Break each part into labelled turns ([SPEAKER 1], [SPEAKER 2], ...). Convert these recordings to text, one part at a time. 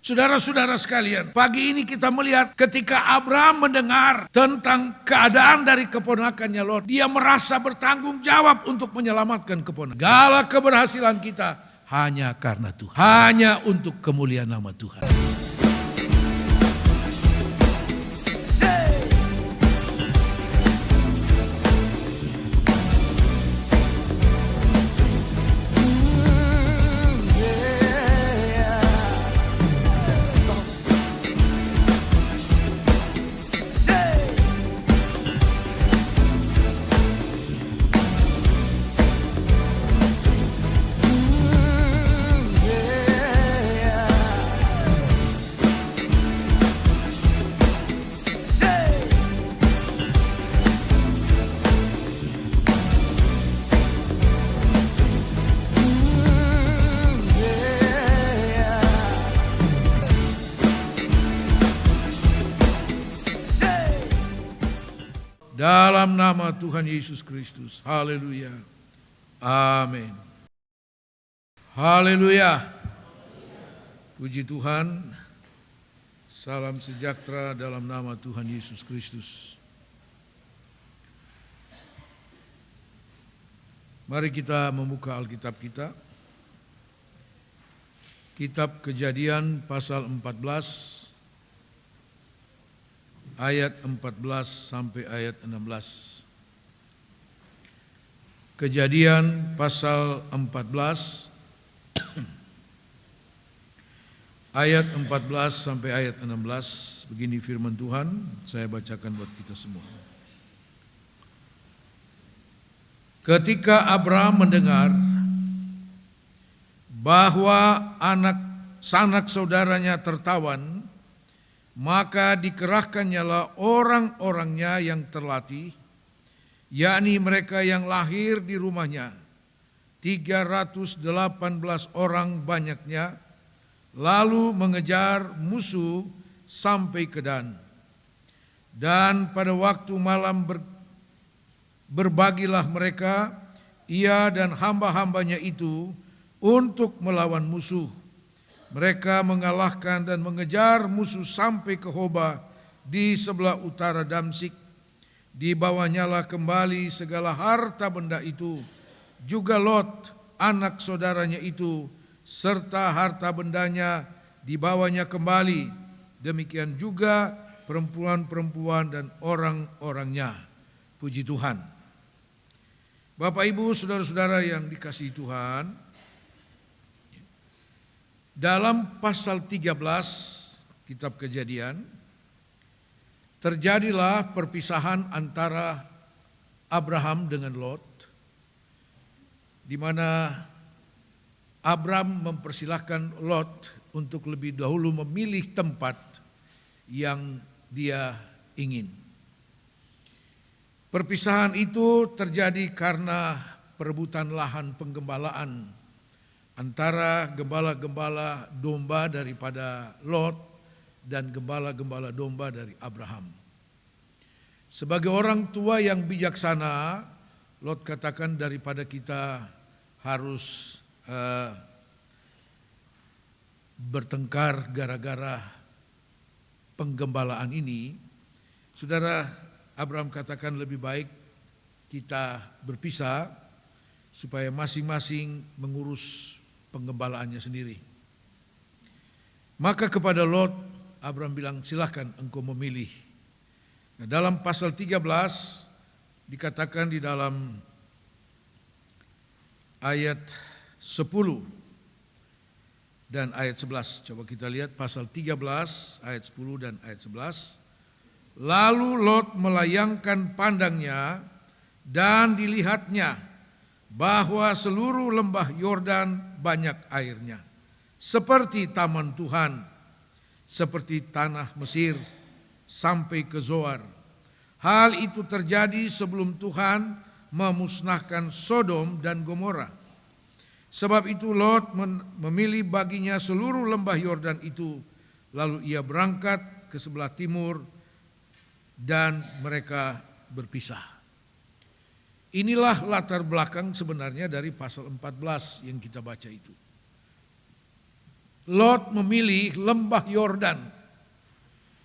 [SPEAKER 1] Saudara-saudara sekalian, pagi ini kita melihat ketika Abraham mendengar tentang keadaan dari keponakannya Lot, dia merasa bertanggung jawab untuk menyelamatkan keponakan. Segala keberhasilan kita hanya karena Tuhan, hanya untuk kemuliaan nama Tuhan. Dalam nama Tuhan Yesus Kristus. Haleluya. Amin. Haleluya. Puji Tuhan. Salam sejahtera dalam nama Tuhan Yesus Kristus. Mari kita membuka Alkitab kita. Kitab Kejadian pasal 14. Ayat 14 sampai ayat 16. Kejadian pasal 14 ayat 14 sampai ayat 16. Begini firman Tuhan, saya bacakan buat kita semua. Ketika Abraham mendengar bahwa anak sanak saudaranya tertawan, maka dikerahkannyalah orang-orangnya yang terlatih, yakni mereka yang lahir di rumahnya, 318 orang banyaknya, lalu mengejar musuh sampai ke Dan. Dan pada waktu malam berbagilah mereka, ia dan hamba-hambanya itu, untuk melawan musuh. Mereka mengalahkan dan mengejar musuh sampai ke Hoba di sebelah utara Damsik. Dibawanyalah kembali segala harta benda itu, juga Lot anak saudaranya itu, serta harta bendanya dibawanya kembali. Demikian juga perempuan-perempuan dan orang-orangnya. Puji Tuhan. Bapak Ibu, saudara-saudara yang dikasihi Tuhan, dalam pasal 13 kitab Kejadian terjadilah perpisahan antara Abraham dengan Lot, di mana Abraham mempersilahkan Lot untuk lebih dahulu memilih tempat yang dia ingin. Perpisahan itu terjadi karena perebutan lahan penggembalaan antara gembala-gembala domba daripada Lot dan gembala-gembala domba dari Abraham. Sebagai orang tua yang bijaksana, Lot katakan daripada kita harus bertengkar gara-gara penggembalaan ini, saudara, Abraham katakan lebih baik kita berpisah supaya masing-masing mengurus penggembalaannya sendiri. Maka kepada Lot, Abraham bilang, silahkan engkau memilih. Nah, dalam pasal 13 dikatakan di dalam ayat 10 dan ayat 11. Coba kita lihat pasal 13 ayat 10 dan ayat 11. Lalu Lot melayangkan pandangnya dan dilihatnya bahwa seluruh lembah Yordan banyak airnya, seperti taman Tuhan, seperti tanah Mesir sampai ke Zoar. Hal itu terjadi sebelum Tuhan memusnahkan Sodom dan Gomora. Sebab itu Lot memilih baginya seluruh lembah Yordan itu, lalu ia berangkat ke sebelah timur dan mereka berpisah. Inilah latar belakang sebenarnya dari pasal 14 yang kita baca itu. Lot memilih lembah Yordan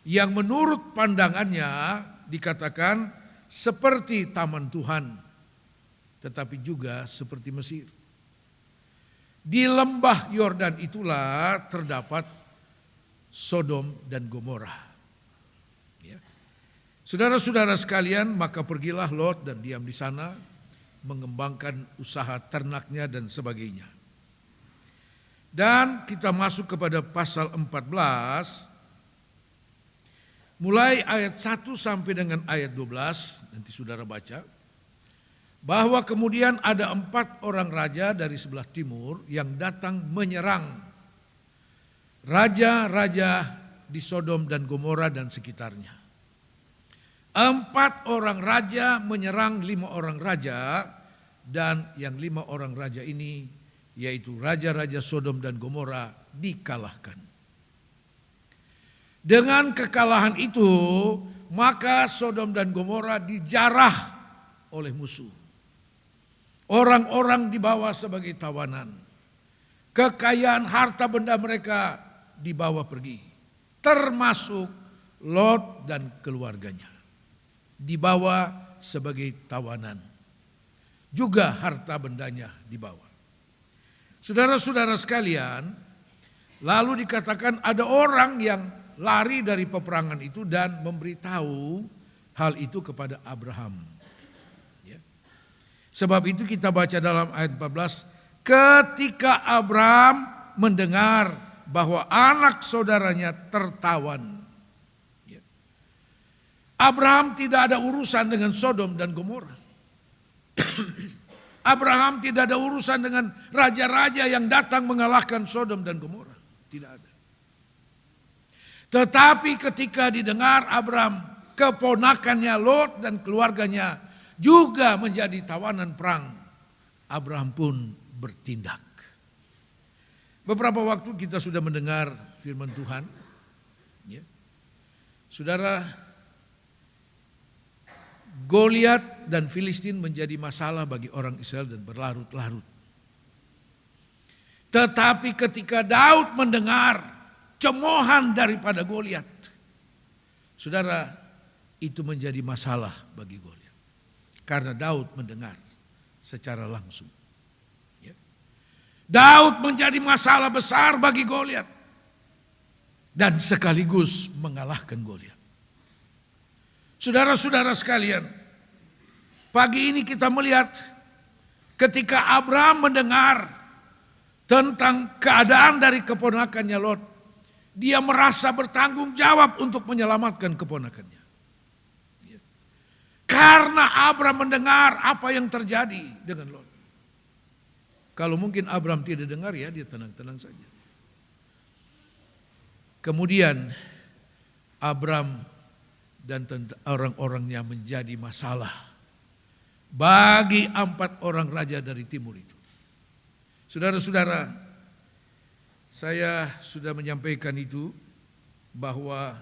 [SPEAKER 1] yang menurut pandangannya dikatakan seperti taman Tuhan, tetapi juga seperti Mesir. Di lembah Yordan itulah terdapat Sodom dan Gomora. Ya. Saudara-saudara sekalian, maka pergilah Lot dan diam di sana, mengembangkan usaha ternaknya dan sebagainya. Dan kita masuk kepada pasal 14, mulai ayat 1 sampai dengan ayat 12, nanti saudara baca. Bahwa kemudian ada 4 orang raja dari sebelah timur yang datang menyerang raja-raja di Sodom dan Gomora dan sekitarnya. 4 orang raja menyerang 5 orang raja, dan yang 5 orang raja ini, yaitu raja-raja Sodom dan Gomora, dikalahkan. Dengan kekalahan itu, maka Sodom dan Gomora dijarah oleh musuh. Orang-orang dibawa sebagai tawanan. Kekayaan harta benda mereka dibawa pergi. Termasuk Lot dan keluarganya. Dibawa sebagai tawanan. Juga harta bendanya dibawa. Saudara-saudara sekalian, lalu dikatakan ada orang yang lari dari peperangan itu dan memberitahu hal itu kepada Abraham. Sebab itu kita baca dalam ayat 14, ketika Abraham mendengar bahwa anak saudaranya tertawan. Abraham tidak ada urusan dengan Sodom dan Gomora. Abraham tidak ada urusan dengan raja-raja yang datang mengalahkan Sodom dan Gomora. Tidak ada. Tetapi ketika didengar Abraham, keponakannya Lot dan keluarganya juga menjadi tawanan perang, Abraham pun bertindak. Beberapa waktu kita sudah mendengar firman Tuhan. Ya. Saudara, Goliat dan Filistin menjadi masalah bagi orang Israel dan berlarut-larut. Tetapi ketika Daud mendengar cemoohan daripada Goliat, saudara, itu menjadi masalah bagi Goliat. Karena Daud mendengar secara langsung. Ya. Daud menjadi masalah besar bagi Goliat. Dan sekaligus mengalahkan Goliat. Saudara-saudara sekalian, pagi ini kita melihat ketika Abraham mendengar tentang keadaan dari keponakannya Lot, dia merasa bertanggung jawab untuk menyelamatkan keponakannya. Karena Abraham mendengar apa yang terjadi dengan Lot. Kalau mungkin Abraham tidak dengar, ya dia tenang-tenang saja. Kemudian Abraham dan orang-orangnya menjadi masalah bagi 4 orang raja dari timur itu. Saudara-saudara, saya sudah menyampaikan itu, bahwa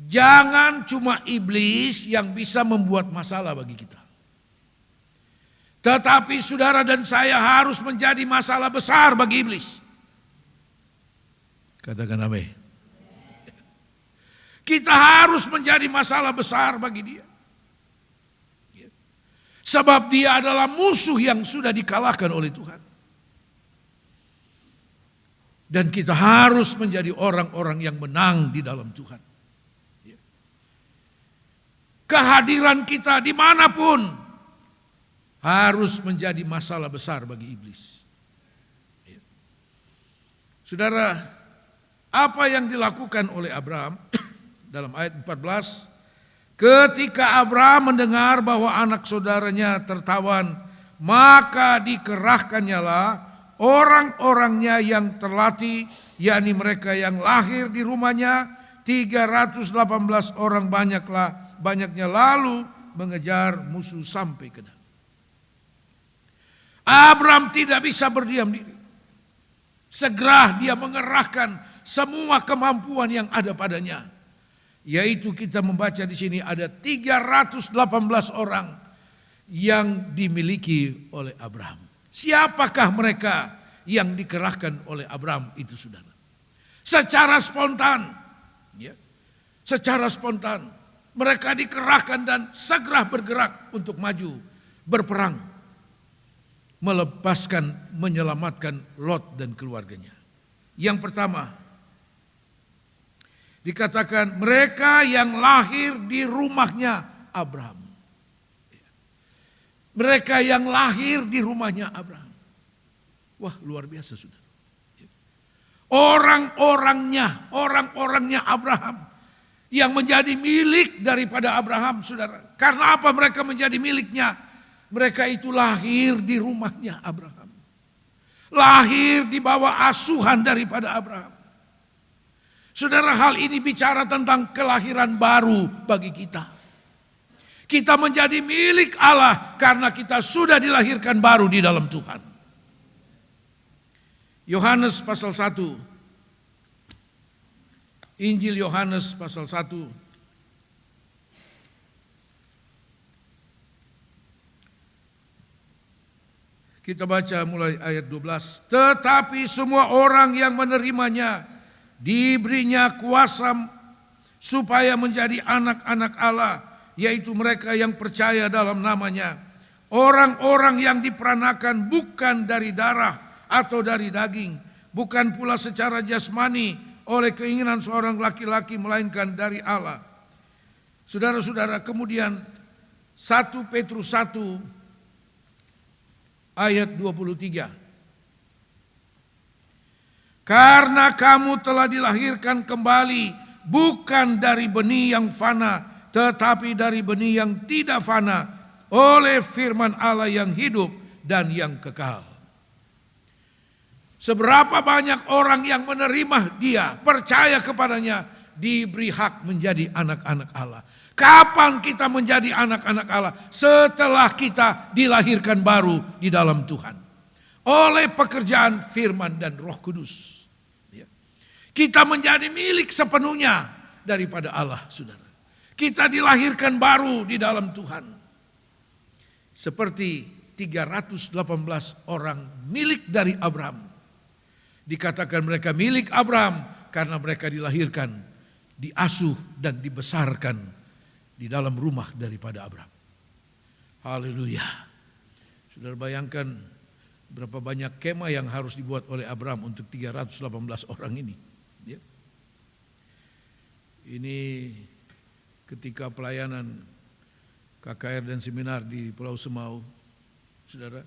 [SPEAKER 1] jangan cuma iblis yang bisa membuat masalah bagi kita. Tetapi saudara dan saya harus menjadi masalah besar bagi iblis. Katakan amin. Kita harus menjadi masalah besar bagi dia. Sebab dia adalah musuh yang sudah dikalahkan oleh Tuhan. Dan kita harus menjadi orang-orang yang menang di dalam Tuhan. Kehadiran kita dimanapun harus menjadi masalah besar bagi iblis. Saudara, apa yang dilakukan oleh Abraham dalam ayat 14, ketika Abraham mendengar bahwa anak saudaranya tertawan, maka dikerahkannyalah orang-orangnya yang terlatih, yakni mereka yang lahir di rumahnya, 318 orang banyaknya lalu mengejar musuh sampai ke Dan. Abraham tidak bisa berdiam diri. Segera dia mengerahkan semua kemampuan yang ada padanya. Yaitu kita membaca di sini ada 318 orang yang dimiliki oleh Abraham. Siapakah mereka yang dikerahkan oleh Abraham itu, saudara. Secara spontan, ya, secara spontan mereka dikerahkan dan segera bergerak untuk maju berperang, menyelamatkan Lot dan keluarganya. Yang pertama, dikatakan mereka yang lahir di rumahnya Abraham. Mereka yang lahir di rumahnya Abraham. Wah, luar biasa, saudara. Orang-orangnya Abraham yang menjadi milik daripada Abraham, saudara. Karena apa mereka menjadi miliknya? Mereka itu lahir di rumahnya Abraham. Lahir di bawah asuhan daripada Abraham. Saudara, hal ini bicara tentang kelahiran baru bagi kita. Kita menjadi milik Allah karena kita sudah dilahirkan baru di dalam Tuhan. Yohanes pasal 1. Injil Yohanes pasal 1. Kita baca mulai ayat 12. Tetapi semua orang yang menerimanya diberinya kuasa supaya menjadi anak-anak Allah, yaitu mereka yang percaya dalam namanya. Orang-orang yang diperanakan bukan dari darah atau dari daging, bukan pula secara jasmani oleh keinginan seorang laki-laki, melainkan dari Allah. Saudara-saudara, kemudian 1 Petrus 1 ayat 23. Karena kamu telah dilahirkan kembali bukan dari benih yang fana, tetapi dari benih yang tidak fana, oleh firman Allah yang hidup dan yang kekal. Seberapa banyak orang yang menerima dia, percaya kepadanya, diberi hak menjadi anak-anak Allah. Kapan kita menjadi anak-anak Allah? Setelah kita dilahirkan baru di dalam Tuhan. Oleh pekerjaan firman dan Roh Kudus. Kita menjadi milik sepenuhnya daripada Allah, saudara. Kita dilahirkan baru di dalam Tuhan. Seperti 318 orang milik dari Abraham. Dikatakan mereka milik Abraham karena mereka dilahirkan, diasuh dan dibesarkan di dalam rumah daripada Abraham. Haleluya. Saudara bayangkan berapa banyak kemah yang harus dibuat oleh Abraham untuk 318 orang ini. Ya. Ini ketika pelayanan KKR dan seminar di Pulau Semau, saudara,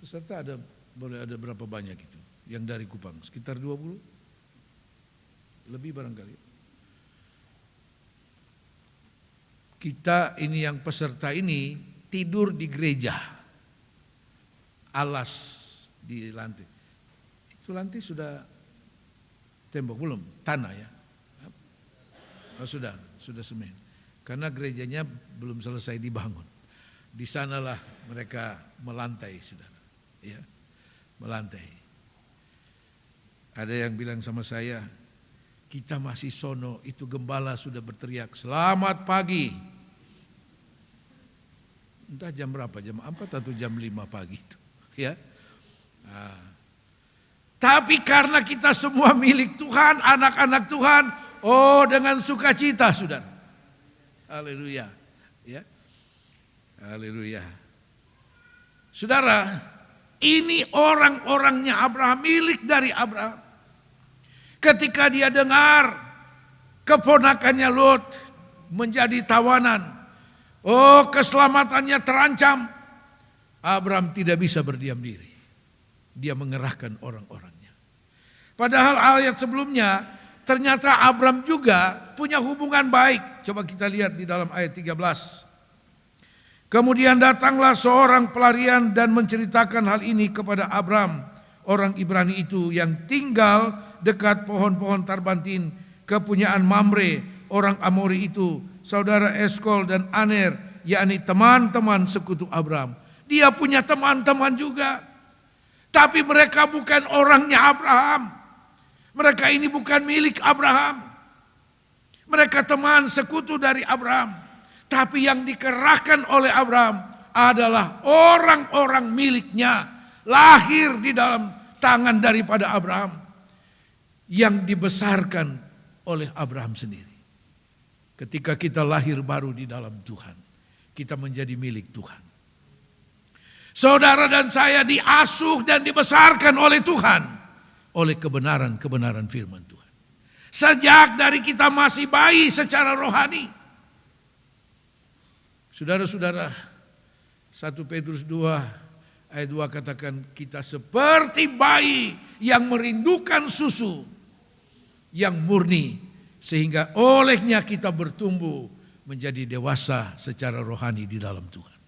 [SPEAKER 1] peserta boleh ada berapa banyak itu? Yang dari Kupang, sekitar 20? Lebih barangkali. Kita ini yang peserta ini tidur di gereja. Alas di lantai. Itu lantai sudah tembok belum? Tanah ya? Oh, sudah semen. Karena gerejanya belum selesai dibangun. Di sanalah mereka melantai, saudara. Ya, melantai. Ada yang bilang sama saya, kita masih sono, itu gembala sudah berteriak, selamat pagi. Entah jam berapa, jam 4 atau jam 5 pagi itu. Ya. Nah. Tapi karena kita semua milik Tuhan, anak-anak Tuhan, oh dengan sukacita, saudara. Haleluya. Ya. Haleluya. Saudara, ini orang-orangnya Abraham, milik dari Abraham. Ketika dia dengar keponakannya Lot menjadi tawanan, oh keselamatannya terancam, Abraham tidak bisa berdiam diri. Dia mengerahkan orang-orangnya. Padahal ayat sebelumnya ternyata Abraham juga punya hubungan baik. Coba kita lihat di dalam ayat 13. Kemudian datanglah seorang pelarian dan menceritakan hal ini kepada Abraham, orang Ibrani itu yang tinggal dekat pohon-pohon tarbantin kepunyaan Mamre, orang Amori itu, saudara Eskol dan Aner, yakni teman-teman sekutu Abraham. Dia punya teman-teman juga. Tapi mereka bukan orangnya Abraham. Mereka ini bukan milik Abraham. Mereka teman sekutu dari Abraham. Tapi yang dikerahkan oleh Abraham adalah orang-orang miliknya. lahir di dalam tangan daripada Abraham, yang dibesarkan oleh Abraham sendiri. Ketika kita lahir baru di dalam Tuhan, kita menjadi milik Tuhan. Saudara dan saya diasuh dan dibesarkan oleh Tuhan, oleh kebenaran-kebenaran firman Tuhan. Sejak dari kita masih bayi secara rohani. Saudara-saudara, 1 Petrus 2 ayat 2 katakan, kita seperti bayi yang merindukan susu yang murni, sehingga olehnya kita bertumbuh menjadi dewasa secara rohani di dalam Tuhan.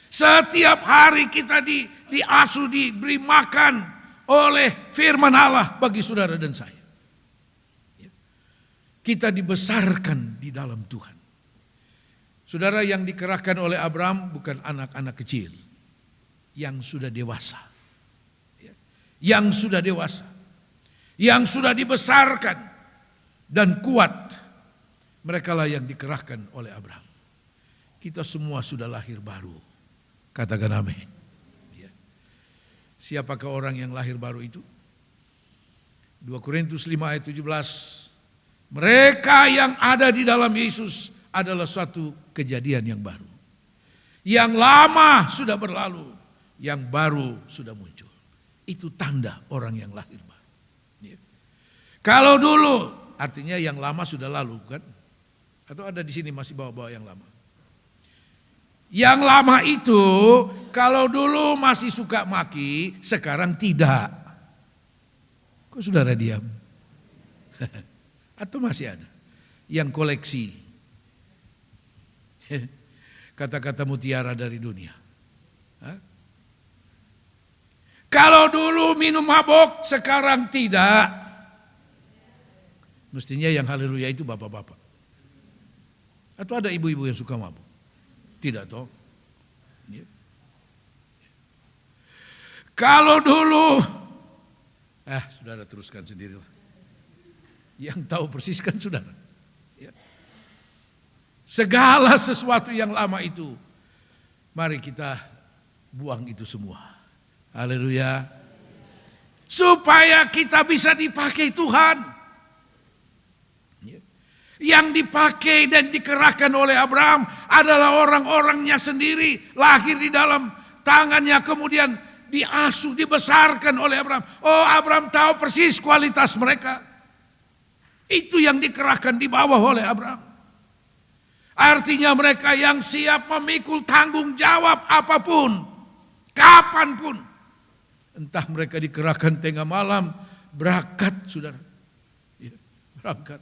[SPEAKER 1] Setiap hari kita diasuh, diberi makan oleh firman Allah bagi saudara dan saya. Kita dibesarkan di dalam Tuhan. Saudara, yang dikerahkan oleh Abraham bukan anak-anak kecil, yang sudah dewasa. Yang sudah dewasa. Yang sudah dibesarkan dan kuat. Merekalah yang dikerahkan oleh Abraham. Kita semua sudah lahir baru. Katakan amin. Siapakah orang yang lahir baru itu? 2 Korintus 5 ayat 17. Mereka yang ada di dalam Yesus adalah suatu kejadian yang baru. Yang lama sudah berlalu, yang baru sudah muncul. Itu tanda orang yang lahir baru. Kalau dulu, artinya yang lama sudah lalu, kan? Atau ada di sini masih bawa-bawa yang lama? Yang lama itu kalau dulu masih suka maki, sekarang tidak. Kok saudara diam? Atau masih ada yang koleksi kata-kata mutiara dari dunia? Hah? Kalau dulu minum mabok, sekarang tidak. Mestinya yang haleluya itu bapak-bapak. Atau ada ibu-ibu yang suka mabuk? Tidak toh. Ya. Kalau dulu, saudara teruskan sendirilah. Yang tahu persis kan saudara. Ya. Segala sesuatu yang lama itu, mari kita buang itu semua. Haleluya. Supaya kita bisa dipakai Tuhan. Yang dipakai dan dikerahkan oleh Abraham adalah orang-orangnya sendiri, lahir di dalam tangannya, kemudian diasuh, dibesarkan oleh Abraham. Oh, Abraham tahu persis kualitas mereka. Itu yang dikerahkan di bawah oleh Abraham. Artinya mereka yang siap memikul tanggung jawab apapun, kapanpun. Entah mereka dikerahkan tengah malam, berangkat saudara. Ya, berangkat.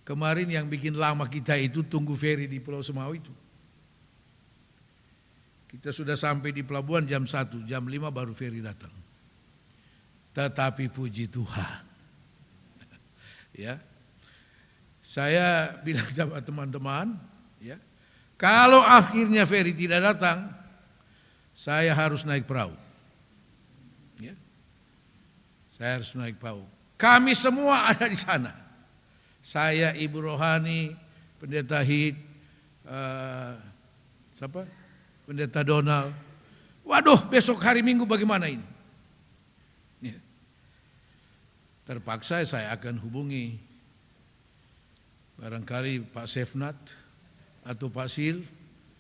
[SPEAKER 1] Kemarin yang bikin lama kita itu tunggu feri di Pulau Semau itu. Kita sudah sampai di pelabuhan jam 1, jam 5 baru feri datang. Tetapi puji Tuhan. Ya. Saya bilang sama teman-teman, ya. Kalau akhirnya feri tidak datang, saya harus naik perahu. Ya. Saya harus naik perahu. Kami semua ada di sana. Saya, Ibu Rohani, Pendeta Hid, Pendeta Donald. Waduh, besok hari Minggu bagaimana ini? Ya. Terpaksa saya akan hubungi barangkali Pak Sefnat atau Pak Sil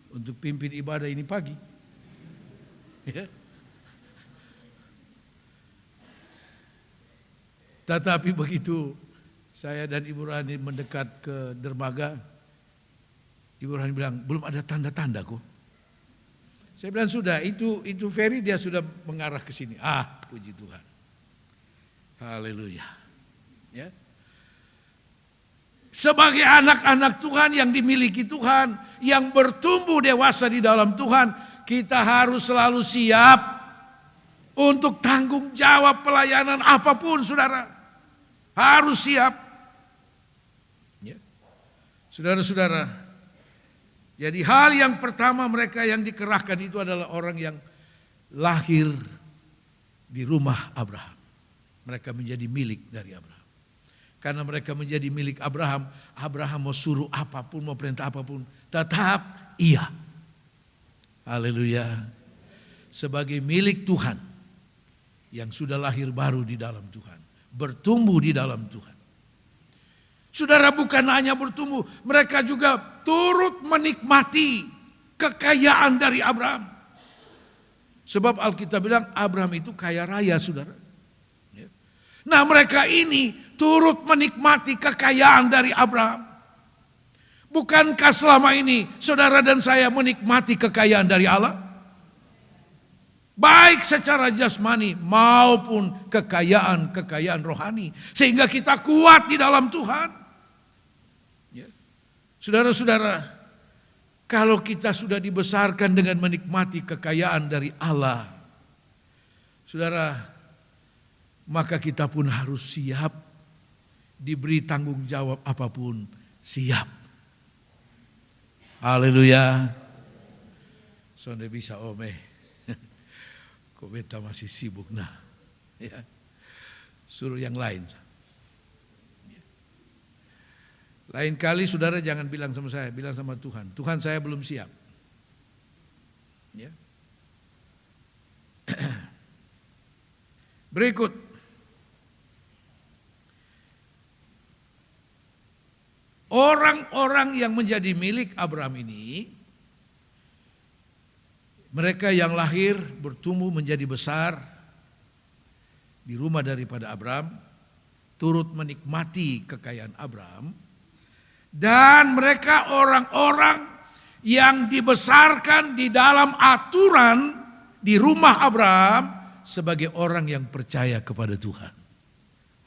[SPEAKER 1] untuk pimpin ibadah ini pagi. Ya. Tetapi begitu saya dan Ibu Rohani mendekat ke dermaga, Ibu Rohani bilang, belum ada tanda-tanda kok. Saya bilang, sudah, itu feri dia sudah mengarah ke sini. Puji Tuhan. Haleluya. Ya. Sebagai anak-anak Tuhan yang dimiliki Tuhan, yang bertumbuh dewasa di dalam Tuhan, kita harus selalu siap untuk tanggung jawab pelayanan apapun, saudara. Harus siap. Saudara-saudara, jadi hal yang pertama mereka yang dikerahkan itu adalah orang yang lahir di rumah Abraham. Mereka menjadi milik dari Abraham. Karena mereka menjadi milik Abraham, Abraham mau suruh apapun, mau perintah apapun, tetap iya. Haleluya. Sebagai milik Tuhan yang sudah lahir baru di dalam Tuhan, bertumbuh di dalam Tuhan. Saudara, bukan hanya bertumbuh, mereka juga turut menikmati kekayaan dari Abraham. Sebab Alkitab bilang Abraham itu kaya raya, saudara. Nah, mereka ini turut menikmati kekayaan dari Abraham. Bukankah selama ini saudara dan saya menikmati kekayaan dari Allah? Baik secara jasmani maupun kekayaan rohani. Sehingga kita kuat di dalam Tuhan. Ya. Saudara-saudara, kalau kita sudah dibesarkan dengan menikmati kekayaan dari Allah, saudara, maka kita pun harus siap diberi tanggung jawab apapun, siap. Haleluya. Sonde bisa ome. Kok beta masih sibuk nah. Ya. Suruh yang lain. Ya. Lain kali saudara jangan bilang sama saya, bilang sama Tuhan. Tuhan, saya belum siap. Ya. Berikut. Orang-orang yang menjadi milik Abraham ini, mereka yang lahir bertumbuh menjadi besar di rumah daripada Abraham, turut menikmati kekayaan Abraham, dan mereka orang-orang yang dibesarkan di dalam aturan di rumah Abraham sebagai orang yang percaya kepada Tuhan.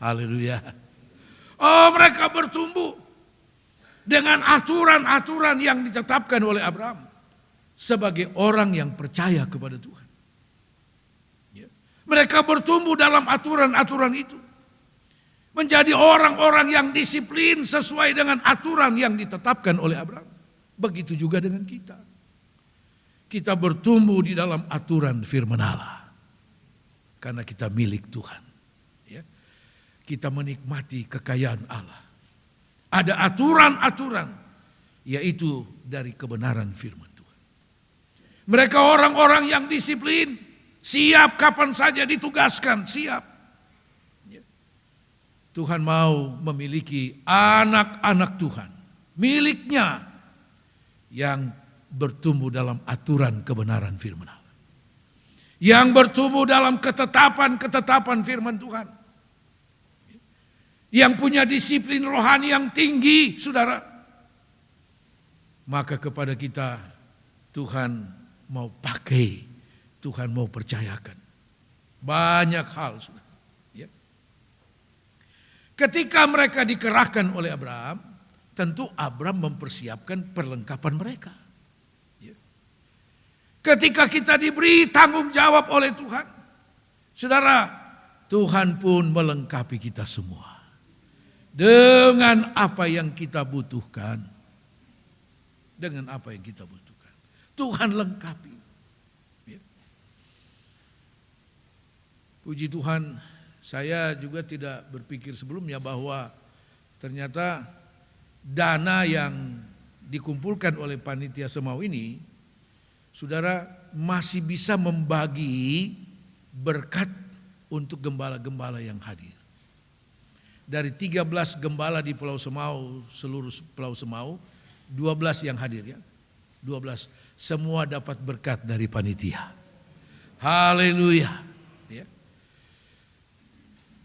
[SPEAKER 1] Haleluya. Oh, mereka bertumbuh dengan aturan-aturan yang ditetapkan oleh Abraham sebagai orang yang percaya kepada Tuhan. Ya. Mereka bertumbuh dalam aturan-aturan itu. Menjadi orang-orang yang disiplin sesuai dengan aturan yang ditetapkan oleh Abraham. Begitu juga dengan kita. Kita bertumbuh di dalam aturan firman Allah. Karena kita milik Tuhan. Ya. Kita menikmati kekayaan Allah. Ada aturan-aturan, yaitu dari kebenaran firman Tuhan. Mereka orang-orang yang disiplin, siap kapan saja ditugaskan, siap. Tuhan mau memiliki anak-anak Tuhan, miliknya, yang bertumbuh dalam aturan kebenaran firman Allah. Yang bertumbuh dalam ketetapan-ketetapan firman Tuhan. Yang punya disiplin rohani yang tinggi, saudara. Maka kepada kita Tuhan mau pakai, Tuhan mau percayakan banyak hal, saudara. Ya. Ketika mereka dikerahkan oleh Abraham, tentu Abraham mempersiapkan perlengkapan mereka. Ya. Ketika kita diberi tanggung jawab oleh Tuhan, saudara, Tuhan pun melengkapi kita semua. Dengan apa yang kita butuhkan. Dengan apa yang kita butuhkan. Tuhan lengkapi. Ya. Puji Tuhan, saya juga tidak berpikir sebelumnya bahwa ternyata dana yang dikumpulkan oleh panitia Semau ini, saudara, masih bisa membagi berkat untuk gembala-gembala yang hadir. Dari 13 gembala di Pulau Semau, seluruh Pulau Semau, 12 yang hadir ya. 12. Semua dapat berkat dari panitia. Haleluya. Ya.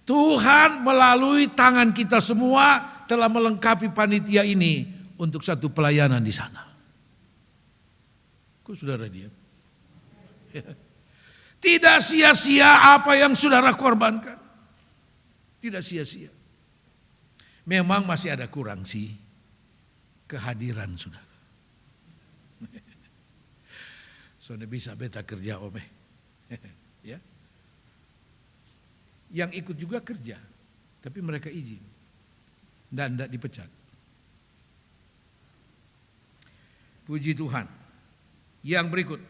[SPEAKER 1] Tuhan melalui tangan kita semua telah melengkapi panitia ini untuk satu pelayanan di sana. Kok saudara diam? Ya. Tidak sia-sia apa yang saudara korbankan. Tidak sia-sia. Memang masih ada kurang sih kehadiran saudara. Soalnya bisa beta kerja ome. Ya. Yang ikut juga kerja, tapi mereka izin. Dan tidak dipecat. Puji Tuhan. Yang berikut.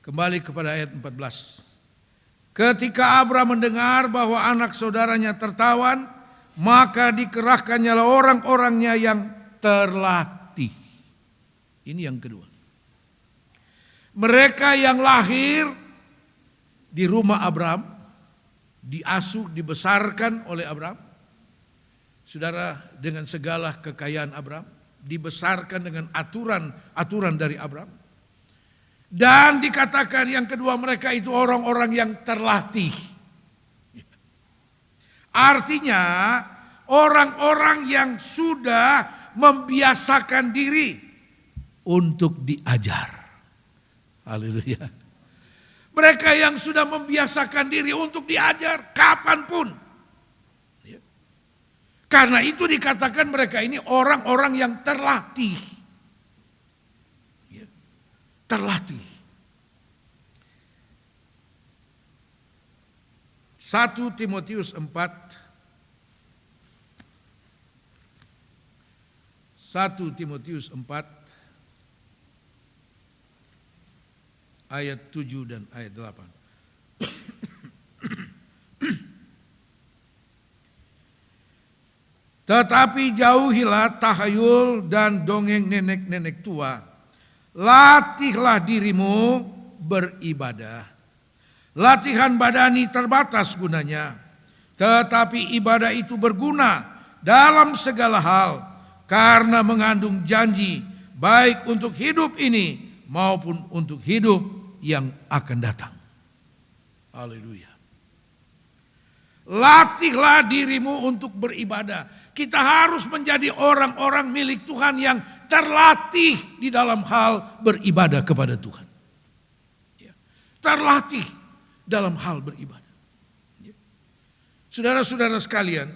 [SPEAKER 1] Kembali kepada ayat 14. Ketika Abraham mendengar bahwa anak saudaranya tertawan, maka dikerahkannya orang-orangnya yang terlatih. Ini yang kedua. Mereka yang lahir di rumah Abraham, diasuh, dibesarkan oleh Abraham. Saudara, dengan segala kekayaan Abraham, dibesarkan dengan aturan dari Abraham. Dan dikatakan yang kedua, mereka itu orang-orang yang terlatih. Artinya orang-orang yang sudah membiasakan diri untuk diajar. Haleluya. Mereka yang sudah membiasakan diri untuk diajar kapanpun. Karena itu dikatakan mereka ini orang-orang yang terlatih. Terlatih. 1 Timotius 4 1 Timotius 4 ayat 7 dan ayat 8. Tetapi jauhilah tahayul dan dongeng nenek-nenek tua. Latihlah dirimu beribadah. Latihan badani terbatas gunanya, tetapi ibadah itu berguna dalam segala hal karena mengandung janji baik untuk hidup ini maupun untuk hidup yang akan datang. Haleluya. Latihlah dirimu untuk beribadah. Kita harus menjadi orang-orang milik Tuhan yang terlatih di dalam hal beribadah kepada Tuhan. Terlatih dalam hal beribadah. Saudara-saudara sekalian,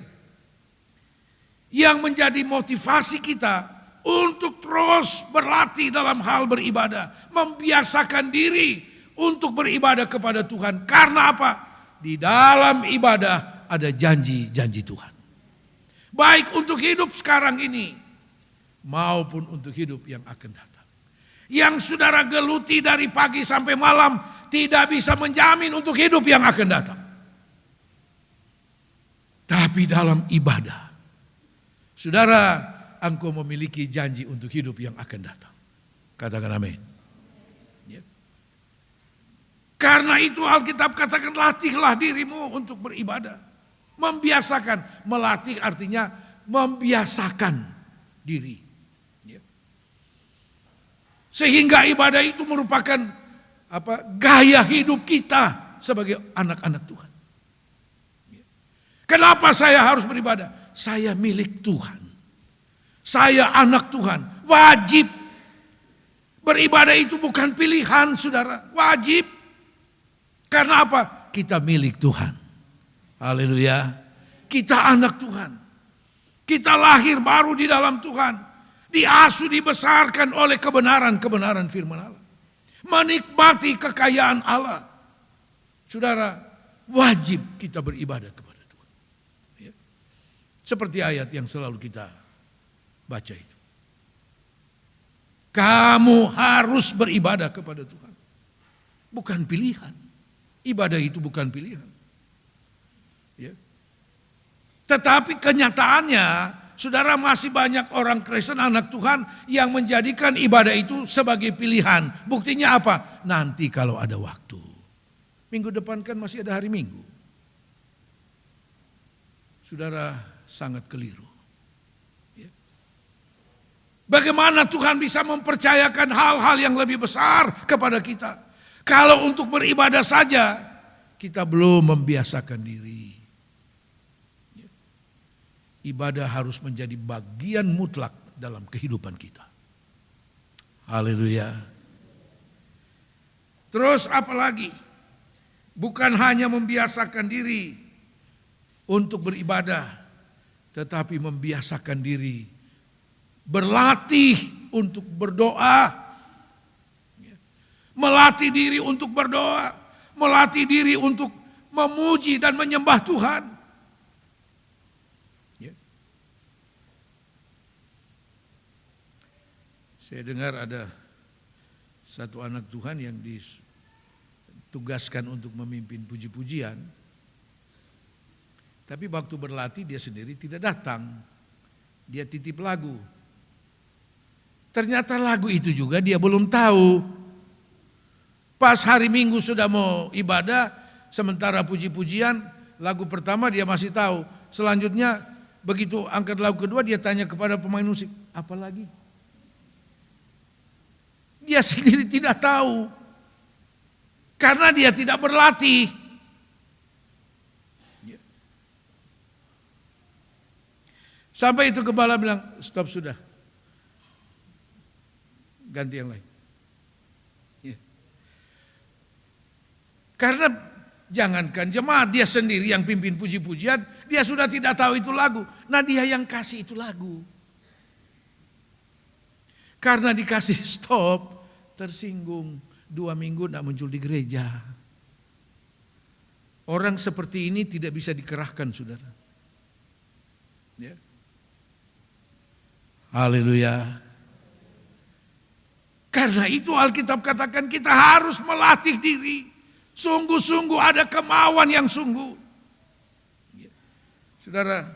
[SPEAKER 1] yang menjadi motivasi kita untuk terus berlatih dalam hal beribadah, membiasakan diri untuk beribadah kepada Tuhan. Karena apa? Di dalam ibadah ada janji-janji Tuhan. Baik untuk hidup sekarang ini maupun untuk hidup yang akan datang. Yang saudara geluti dari pagi sampai malam tidak bisa menjamin untuk hidup yang akan datang. Tapi dalam ibadah, saudara, engkau memiliki janji untuk hidup yang akan datang. Katakan amin. Ya. Karena itu Alkitab katakan latihlah dirimu untuk beribadah. Membiasakan, melatih artinya membiasakan diri. Ya. Sehingga ibadah itu merupakan gaya hidup kita sebagai anak-anak Tuhan. Ya. Kenapa saya harus beribadah? Saya milik Tuhan. Saya anak Tuhan, wajib. Beribadah itu bukan pilihan, saudara, wajib. Karena apa? Kita milik Tuhan. Haleluya. Kita anak Tuhan. Kita lahir baru di dalam Tuhan. Diasuh, dibesarkan oleh kebenaran firman Allah. Menikmati kekayaan Allah. Saudara, wajib kita beribadah kepada Tuhan. Ya. Seperti ayat yang selalu kita baca itu. Kamu harus beribadah kepada Tuhan. Bukan pilihan. Ibadah itu bukan pilihan. Ya. Tetapi kenyataannya, saudara, masih banyak orang Kristen anak Tuhan yang menjadikan ibadah itu sebagai pilihan. Buktinya apa? Nanti kalau ada waktu. Minggu depan kan masih ada hari Minggu. Saudara, sangat keliru. Ya. Bagaimana Tuhan bisa mempercayakan hal-hal yang lebih besar kepada kita? Kalau untuk beribadah saja, kita belum membiasakan diri. Ibadah harus menjadi bagian mutlak dalam kehidupan kita. Haleluya. Terus apalagi? Bukan hanya membiasakan diri untuk beribadah, tetapi membiasakan diri berlatih untuk berdoa. Melatih diri untuk berdoa, melatih diri untuk memuji dan menyembah Tuhan. Saya dengar ada satu anak Tuhan yang ditugaskan untuk memimpin puji-pujian. Tapi waktu berlatih dia sendiri tidak datang. Dia titip lagu. Ternyata lagu itu juga dia belum tahu. Pas hari Minggu sudah mau ibadah, sementara puji-pujian, lagu pertama dia masih tahu. Selanjutnya begitu angkat lagu kedua dia tanya kepada pemain musik, apa lagi? Dia sendiri tidak tahu. Karena dia tidak berlatih. Sampai itu gembala bilang, stop sudah. Ganti yang lain. Karena jangankan jemaat, dia sendiri yang pimpin puji-pujian, dia sudah tidak tahu itu lagu. Nah dia yang kasih itu lagu. Karena dikasih stop, tersinggung. 2 minggu tidak muncul di gereja. Orang seperti ini tidak bisa dikerahkan, saudara. Ya. Haleluya. Karena itu Alkitab katakan kita harus melatih diri. Sungguh-sungguh ada kemauan yang sungguh. Saudara,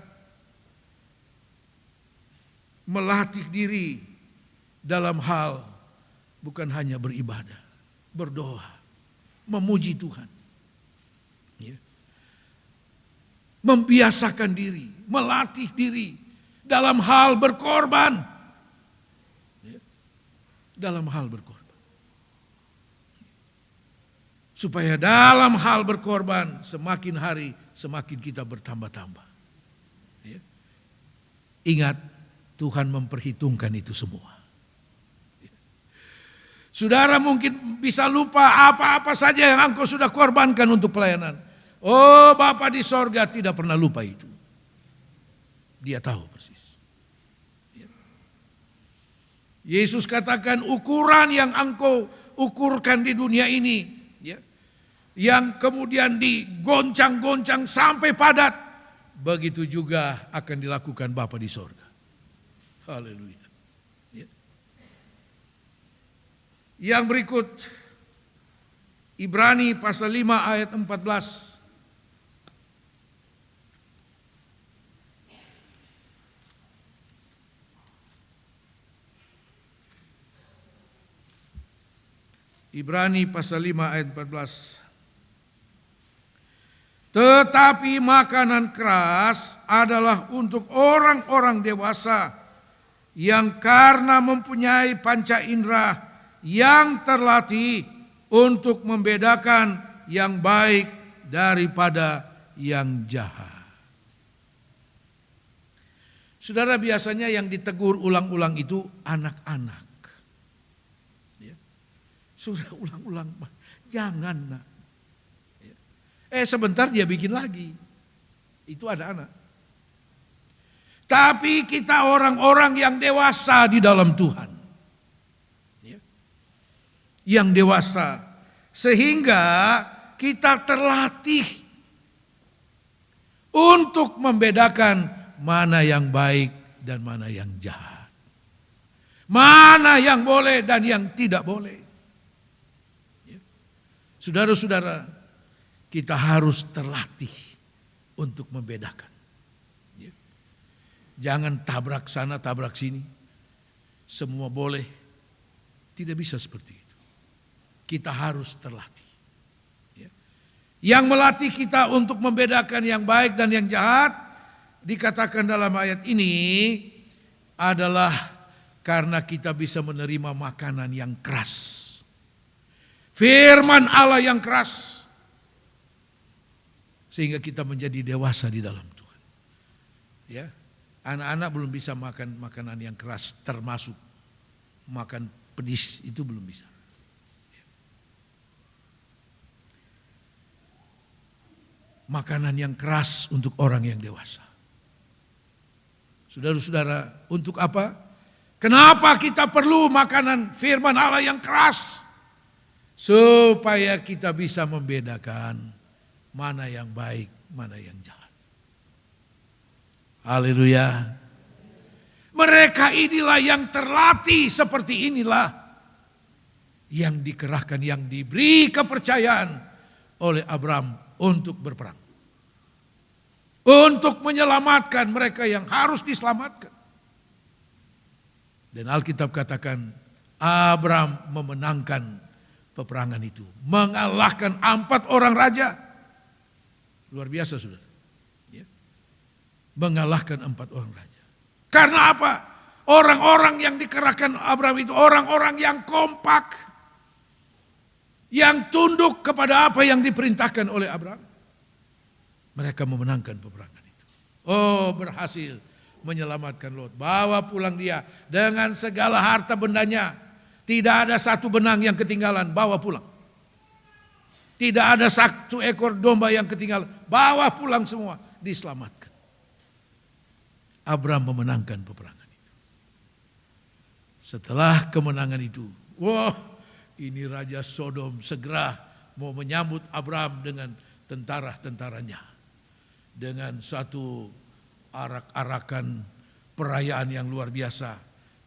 [SPEAKER 1] melatih diri dalam hal bukan hanya beribadah, berdoa, memuji Tuhan. Membiasakan diri, melatih diri dalam hal berkorban. Dalam hal berkorban. Supaya dalam hal berkorban semakin hari semakin kita bertambah-tambah. Ya. Ingat, Tuhan memperhitungkan itu semua. Ya. Saudara mungkin bisa lupa apa-apa saja yang engkau sudah korbankan untuk pelayanan. Oh, Bapa di sorga tidak pernah lupa itu. Dia tahu persis. Ya. Yesus katakan ukuran yang engkau ukurkan di dunia ini, ya, yang kemudian digoncang-goncang sampai padat, begitu juga akan dilakukan Bapa di sorga. Haleluya. Ya. Yang berikut, Ibrani pasal 5 ayat 14. Ibrani pasal 5 ayat 14. Tetapi makanan keras adalah untuk orang-orang dewasa yang karena mempunyai panca indera yang terlatih untuk membedakan yang baik daripada yang jahat. Saudara, biasanya yang ditegur ulang-ulang itu anak-anak. Sudah ulang-ulang, jangan nak. Sebentar dia bikin lagi. Itu ada anak. Tapi kita orang-orang yang dewasa di dalam Tuhan. Yang dewasa. Sehingga kita terlatih untuk membedakan mana yang baik dan mana yang jahat. Mana yang boleh dan yang tidak boleh. Saudara-saudara, kita harus terlatih untuk membedakan. Jangan tabrak sana, tabrak sini. Semua boleh. Tidak bisa seperti itu. Kita harus terlatih. Yang melatih kita untuk membedakan yang baik dan yang jahat, dikatakan dalam ayat ini adalah karena kita bisa menerima makanan yang keras. Firman Allah yang keras. Sehingga kita menjadi dewasa di dalam Tuhan. Ya, anak-anak belum bisa makan makanan yang keras, termasuk makan pedis, itu belum bisa. Makanan yang keras untuk orang yang dewasa. Saudara-saudara, untuk apa? Kenapa kita perlu makanan firman Allah yang keras? Supaya kita bisa membedakan mana yang baik, mana yang jahat. Haleluya. Mereka inilah yang terlatih seperti inilah. Yang dikerahkan, yang diberi kepercayaan oleh Abraham untuk berperang. Untuk menyelamatkan mereka yang harus diselamatkan. Dan Alkitab katakan Abraham memenangkan peperangan itu. Mengalahkan 4 orang raja. Luar biasa, saudara. Ya. Mengalahkan 4 orang raja. Karena apa? Orang-orang yang dikerahkan Abraham itu orang-orang yang kompak. Yang tunduk kepada apa yang diperintahkan oleh Abraham. Mereka memenangkan peperangan itu. Oh, berhasil menyelamatkan Lot. Bawa pulang dia dengan segala harta bendanya. Tidak ada satu benang yang ketinggalan, bawa pulang. Tidak ada satu ekor domba yang ketinggalan, bawa pulang semua, diselamatkan. Abraham memenangkan peperangan itu. Setelah kemenangan itu, wah, ini Raja Sodom segera mau menyambut Abraham dengan tentara-tentaranya. Dengan satu arak-arakan perayaan yang luar biasa.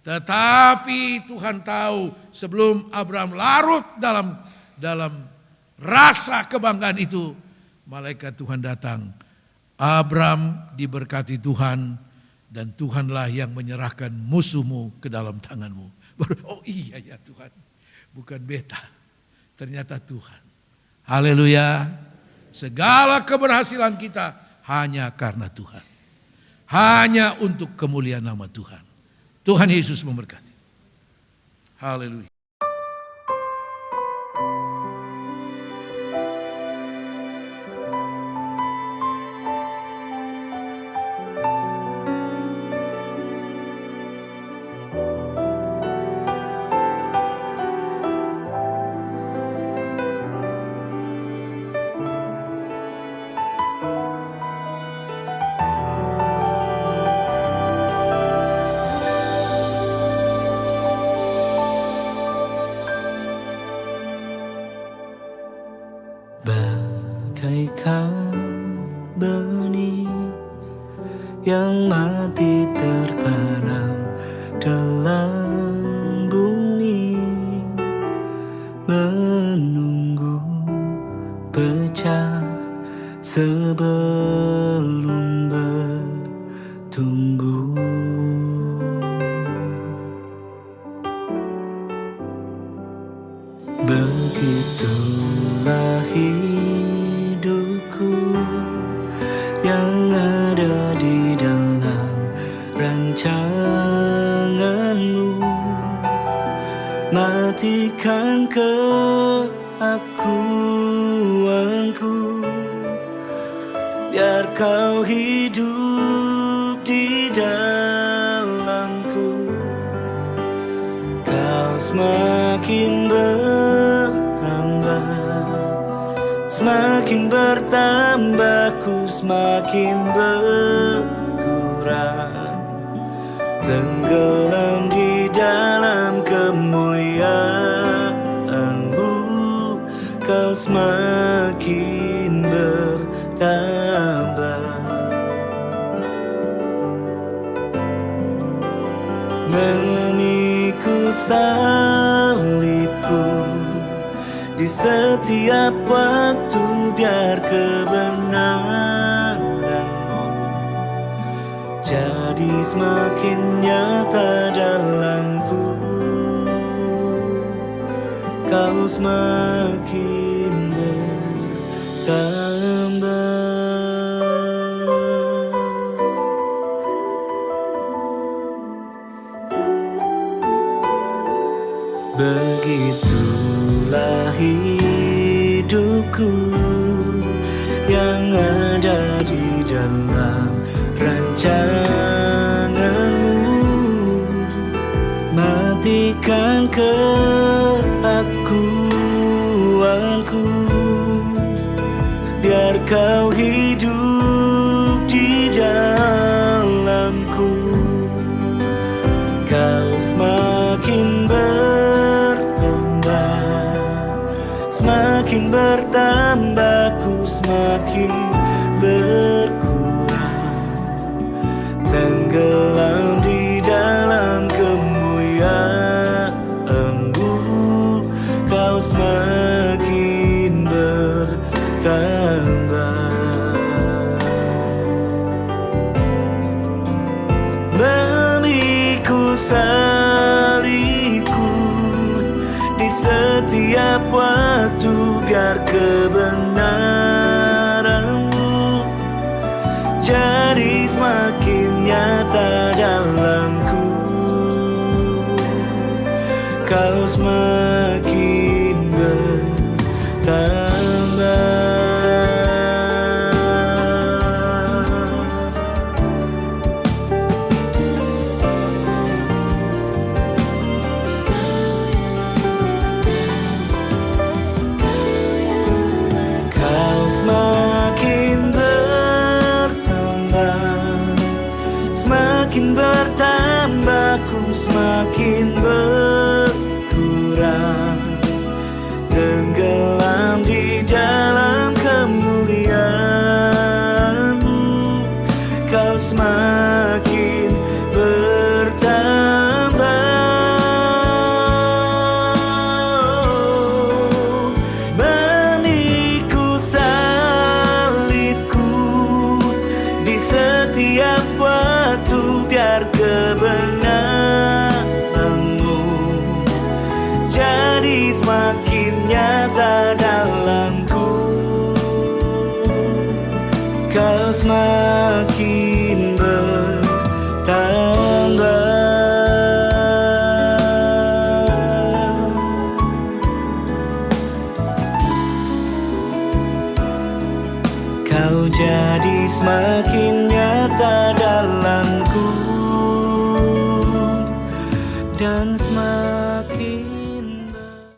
[SPEAKER 1] Tetapi Tuhan tahu sebelum Abraham larut dalam rasa kebanggaan itu, malaikat Tuhan datang. Abraham diberkati Tuhan dan Tuhanlah yang menyerahkan musuhmu ke dalam tanganmu. Oh iya ya Tuhan, bukan beta, ternyata Tuhan. Haleluya. Segala keberhasilan kita hanya karena Tuhan. Hanya untuk kemuliaan nama Tuhan. Tuhan Yesus memberkati. Haleluya.
[SPEAKER 2] Bagaikan benih yang mati tertanam dalam bumi, menunggu pecah sebelum bertumbuh. Begitulah hidupku yang ada di dalam rancanganmu. Matikan keakuanku, biar kau hidup di dalamku. Kau semakin semakin bertambah, ku semakin berkurang. Tenggelam di dalam kemuliaan-Mu, kau semakin bertambah. Memikul salibku di setiap waktu, biar kebenaran-Mu jadi semakin nyata dalamku. Kau semakin bertambah. Begitulah hidupku yang ada di dalam rancangan-Mu. Matikan keakuanku, biar kau hidup di dalamku. Kau semakin semakin bertambah, ku semakin berkurang. Tenggelam di dalam kemuliaan-Mu, kau semakin bertambah. Memikul salibku di setiap setiap waktu, biar kebenaran-Mu jadi semakin nyata dalamku. Kau semakin bertambah. Kau semakin bertambah, semakin bertambah, ku semakin berkurang, tenggelam di dalam kemuliaan-Mu. Kau semakin bertambah. Benih-Ku, salib-Ku di setiap waktu, biar kebenaran-Mu jadi semakin nyata dalamku. Kau semakin bertambah. Kau jadi semakin nyata dalamku, dan